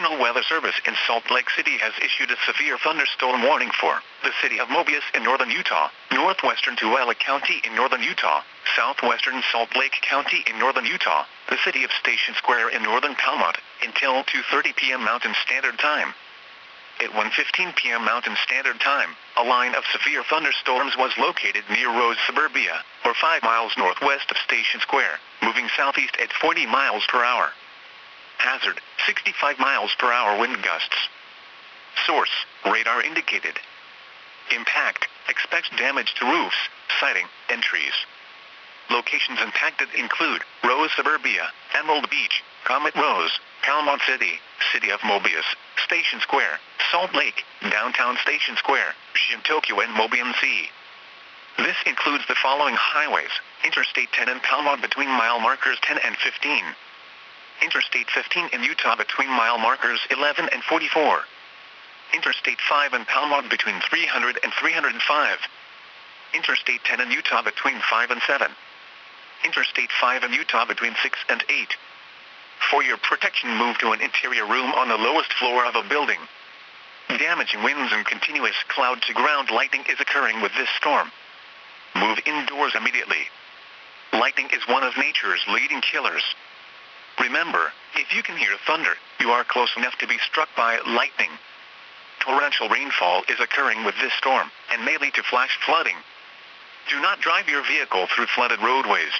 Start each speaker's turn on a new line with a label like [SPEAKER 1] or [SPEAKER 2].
[SPEAKER 1] National Weather Service in Salt Lake City has issued a severe thunderstorm warning for the city of Mobius in northern Utah, northwestern Tooele County in northern Utah, southwestern Salt Lake County in northern Utah, the city of Station Square in northern Palmont, until 2:30 p.m. Mountain Standard Time. At 1:15 p.m. Mountain Standard Time, a line of severe thunderstorms was located near Rose Suburbia, or 5 miles northwest of Station Square, moving southeast at 40 miles per hour. Hazard, 65 miles per hour wind gusts. Source, radar indicated. Impact, expects damage to roofs, siding, and trees. Locations impacted include Rose Suburbia, Emerald Beach, Comet Rose, Palmont City, City of Mobius, Station Square, Salt Lake, Downtown Station Square, Shintoku and Mobiansi. This includes the following highways: Interstate 10 in Palmont between mile markers 10 and 15. Interstate 15 in Utah between mile markers 11 and 44. Interstate 5 in Palmont between 300 and 305. Interstate 10 in Utah between 5 and 7. Interstate 5 in Utah between 6 and 8. For your protection, move to an interior room on the lowest floor of a building. Damaging winds and continuous cloud-to-ground lightning is occurring with this storm. Move indoors immediately. Lightning is one of nature's leading killers. Remember, if you can hear thunder, you are close enough to be struck by lightning. Torrential rainfall is occurring with this storm, and may lead to flash flooding. Do not drive your vehicle through flooded roadways.